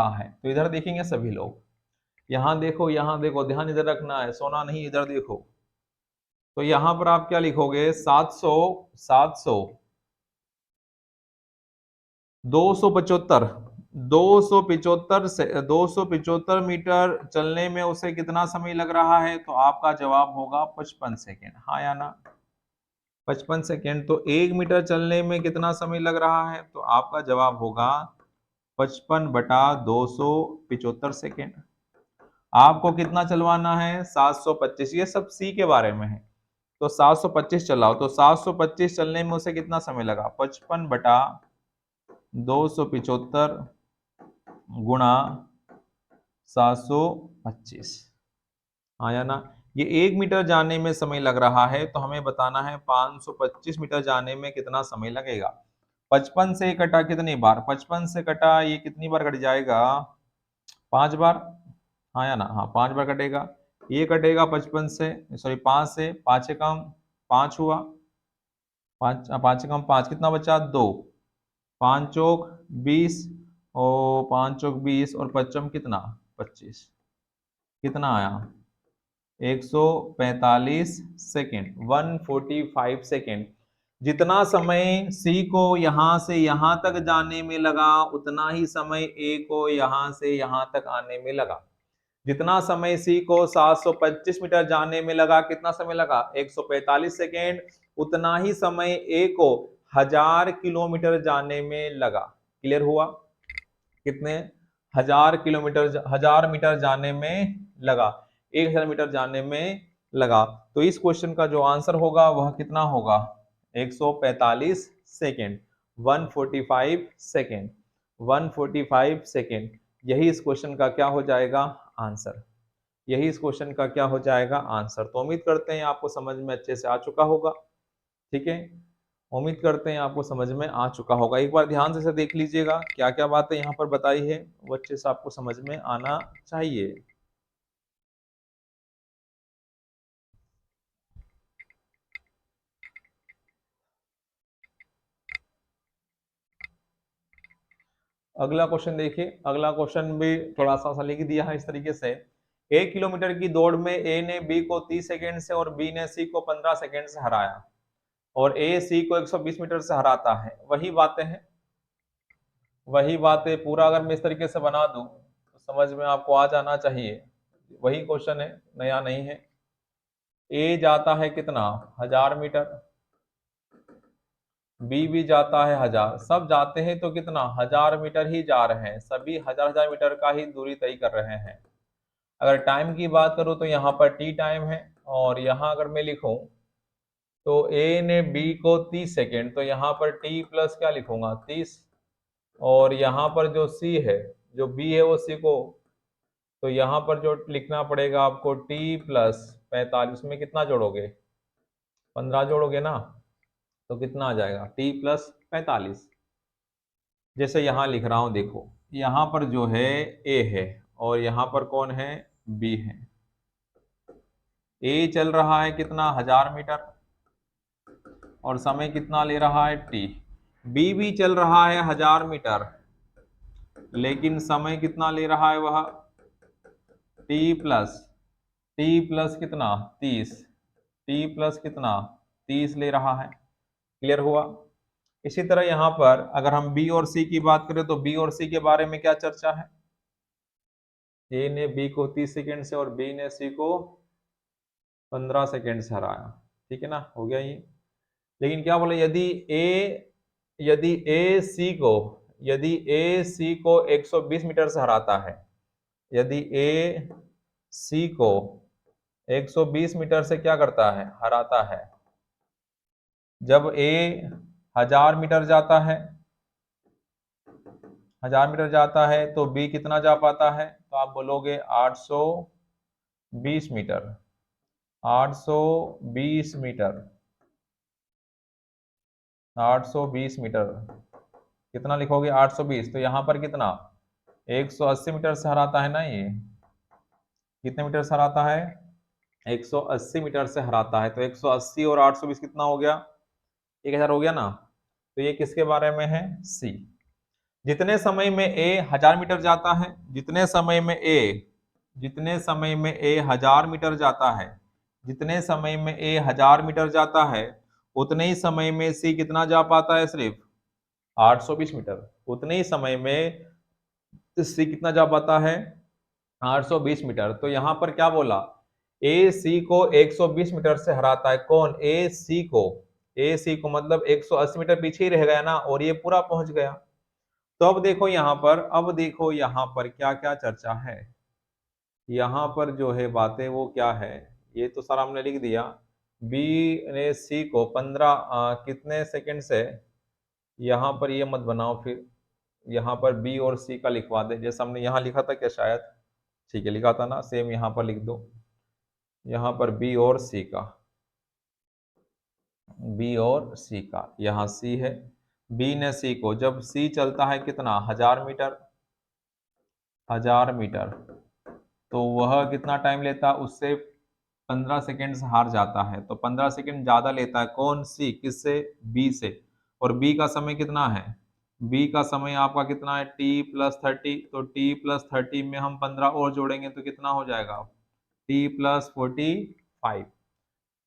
है। तो इधर देखेंगे सभी लोग, यहाँ देखो, ध्यान इधर रखना है, सोना नहीं, इधर देखो। तो यहाँ पर आप क्या लिखोगे? 700 275 275 से 275 मीटर चलने में उसे कितना समय लग रहा है? तो आपका जवाब होगा 55 सेकेंड। हाँ या ना? 55 सेकेंड। तो 1 मीटर चलने में कितना समय लग रहा है? तो आपका जवाब होगा 55/275 सेकेंड। आपको कितना चलवाना है? 725। ये सब सी के बारे में है। तो 725 चलाओ, तो 725 चलने में उसे कितना समय लगा? 55/275 गुणा 725। हाँ या ना? ये 1 मीटर जाने में समय लग रहा है, तो हमें बताना है 525 मीटर जाने में कितना समय लगेगा। 55 से कटा कितनी बार? 55 से कटा ये कितनी बार कट जाएगा? 5 बार। हाँ या ना? हाँ, 5 बार कटेगा। ये कटेगा 55 से, सॉरी 5 से, 5 कम 5 हुआ, 5 कम 5 कितना बचा? 2। 5 चौक 20 और 5 चौक 20 और 55 कितना? 25। कितना आया? 145 सेकेंड, 145 सेकेंड। जितना समय सी को यहां से यहां तक जाने में लगा, उतना ही समय ए को यहां से यहां तक आने में लगा। जितना समय सी को 725 मीटर जाने में लगा, कितना समय लगा? 145 सेकेंड। उतना ही समय ए को 1000 किलोमीटर जाने में लगा। क्लियर हुआ? कितने? 1000 किलोमीटर, 1000 मीटर जाने में लगा, 1000 मीटर जाने में लगा। तो इस क्वेश्चन का जो आंसर होगा वह कितना होगा? 145 सेकेंड, 145 सेकेंड, 145 सेकेंड। यही इस क्वेश्चन का क्या हो जाएगा? आंसर। यही इस क्वेश्चन का क्या हो जाएगा? आंसर। तो उम्मीद करते हैं आपको समझ में अच्छे से आ चुका होगा। ठीक है, उम्मीद करते हैं आपको समझ में आ चुका होगा। एक बार ध्यान से इसे देख लीजिएगा, क्या क्या बातें यहाँ पर बताई है वो अच्छे से आपको समझ में आना चाहिए। अगला क्वेश्चन देखिए। अगला क्वेश्चन भी थोड़ा सा लिख दिया है इस तरीके से। 1 किलोमीटर की दौड़ में ए ने बी को 30 सेकेंड से और बी ने सी को 15 सेकेंड से हराया, और ए सी को 120 मीटर से हराता है। वही बातें हैं, वही बातें पूरा अगर मैं इस तरीके से बना दूं तो समझ में आपको आ जाना चाहिए। वही क्वेश्चन है, नया नहीं है। ए जाता है कितना? 1000 मीटर। बी भी जाता है 1000। सब जाते हैं तो कितना? 1000 मीटर ही जा रहे हैं, सभी 1000 1000 मीटर का ही दूरी तय कर रहे हैं। अगर टाइम की बात करूं तो यहाँ पर टी टाइम है, और यहाँ अगर मैं लिखूं तो ए ने बी को 30 सेकेंड, तो यहाँ पर टी प्लस क्या लिखूंगा? 30। और यहाँ पर जो सी है, जो बी है वो सी को, तो यहाँ पर जो लिखना पड़ेगा आपको टी प्लस 45 में कितना जोड़ोगे? 15 जोड़ोगे ना, तो कितना आ जाएगा? T plus 45। जैसे यहाँ लिख रहा हूं, देखो यहाँ पर जो है ए है, और यहाँ पर कौन है? बी है। ए चल रहा है कितना? 1000 मीटर, और समय कितना ले रहा है? टी। बी भी चल रहा है 1000 मीटर, लेकिन समय कितना ले रहा है वह? टी प्लस कितना? 30। टी प्लस कितना? 30 ले रहा है। क्लियर हुआ? इसी तरह यहाँ पर अगर हम बी और सी की बात करें तो बी और सी के बारे में क्या चर्चा है? ए ने बी को 30 सेकेंड से और बी ने सी को 15 सेकेंड से हराया। ठीक है ना, हो गया ये। लेकिन क्या बोले? यदि ए सी को 120 मीटर से हराता है, यदि ए सी को 120 मीटर से क्या करता है? हराता है। जब ए 1000 मीटर जाता है, 1000 मीटर जाता है, तो बी कितना जा पाता है? तो आप बोलोगे 820 मीटर। 820 metre, 820 metre. कितना लिखोगे? 820। तो यहाँ पर कितना? 180 मीटर से हराता है ना ये। कितने मीटर से हराता है? 180 मीटर से हराता है। तो 180 और 820 कितना हो गया? 1000 हो गया ना। तो ये किसके बारे में है? सी। जितने समय में ए 1000 मीटर जाता है, जितने समय में ए 1000 मीटर जाता है, जितने समय में ए 1000 मीटर जाता है, उतने ही समय में सी कितना जा पाता है? सिर्फ 820 मीटर। उतने ही समय में सी कितना जा पाता है? 820 मीटर। तो यहाँ पर क्या बोला? ए सी को 120 मीटर से हराता है। कौन? ए सी को। ए सी को मतलब 180 मीटर पीछे ही रह गया ना, और ये पूरा पहुंच गया। तो अब देखो यहाँ पर क्या क्या चर्चा है। यहाँ पर जो है बातें वो क्या है, ये तो सारा हमने लिख दिया। बी ने सी को 15 कितने सेकंड से, यहाँ पर ये मत बनाओ फिर, यहाँ पर बी और सी का लिखवा दे, जैसे हमने यहाँ लिखा था क्या शायद? ठीक है, लिखा था ना, सेम यहाँ पर लिख दो। यहाँ पर बी और सी का, बी और सी का, यहाँ सी है। बी ने सी को, जब सी चलता है कितना, 1000 मीटर, 1000 मीटर, तो वह कितना टाइम लेता है? उससे 15 सेकेंड से हार जाता है। तो 15 सेकेंड ज्यादा लेता है। कौन? सी। किससे? बी से। और बी का समय कितना है? बी का समय आपका कितना है? t+30। तो t+30 में हम 15 और जोड़ेंगे तो कितना हो जाएगा? t+45।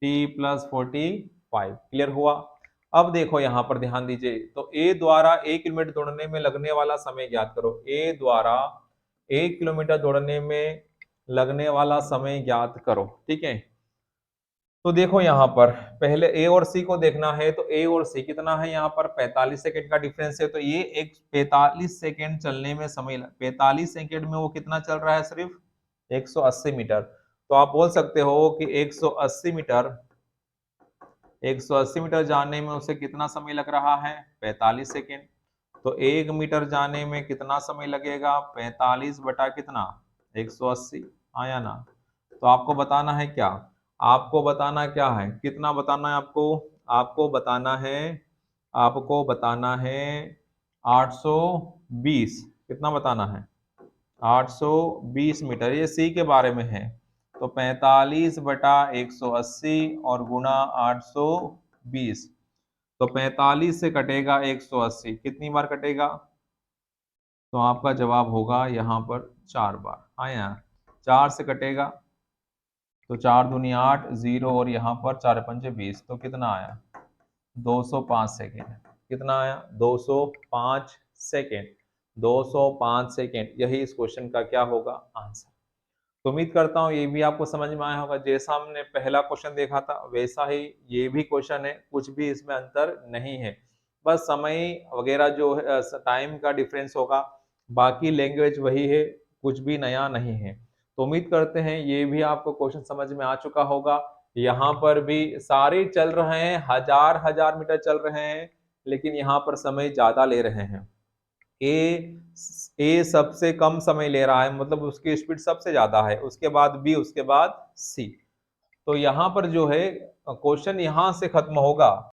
t+45। क्लियर हुआ? अब देखो यहाँ पर ध्यान दीजिए, तो ए द्वारा 1 किलोमीटर दौड़ने में लगने वाला समय ज्ञात करो। ए द्वारा 1 किलोमीटर दौड़ने में लगने वाला समय ज्ञात करो। ठीक है, तो देखो यहाँ पर पहले ए और सी को देखना है। तो ए और सी कितना है? यहाँ पर 45 सेकेंड का डिफरेंस है। तो ये एक 45 सेकेंड चलने में समय, 45 सेकेंड में वो कितना चल रहा है? सिर्फ 180 मीटर। तो आप बोल सकते हो कि 180 मीटर, 180 मीटर जाने में उसे कितना समय लग रहा है? 45 सेकेंड। तो 1 मीटर जाने में कितना समय लगेगा? 45 बटा कितना? 180। आया ना? तो आपको बताना है क्या? आपको बताना क्या है? कितना बताना है आपको? आपको बताना है, आपको बताना है 820। कितना बताना है? 820 मीटर। ये सी के बारे में है। तो 45 बटा 180 और गुणा 820। तो 45 से कटेगा 180, कितनी बार कटेगा? तो आपका जवाब होगा यहाँ पर 4 बार। हाँ यार, 4 से कटेगा तो 4 दूनी 8, 0 और यहाँ पर 4 पंजे 20। तो कितना आया? 205 सेकेंड। कितना आया? 205 सेकेंड। 205 सेकेंड, यही इस क्वेश्चन का क्या होगा? आंसर। तो उम्मीद करता हूँ ये भी आपको समझ में आया होगा। जैसा हमने पहला क्वेश्चन देखा था वैसा ही ये भी क्वेश्चन है, कुछ भी इसमें अंतर नहीं है। बस समय वगैरह जो है, टाइम का डिफरेंस होगा, बाकी लैंग्वेज वही है, कुछ भी नया नहीं है। तो उम्मीद करते हैं ये भी आपको क्वेश्चन समझ में आ चुका होगा। यहाँ पर भी सारे चल रहे हैं, हजार हजार मीटर चल रहे हैं, लेकिन यहाँ पर समय ज्यादा ले रहे हैं। ए ए सबसे कम समय ले रहा है, मतलब उसकी स्पीड सबसे ज्यादा है, उसके बाद बी, उसके बाद सी। तो यहाँ पर जो है क्वेश्चन यहाँ से खत्म होगा।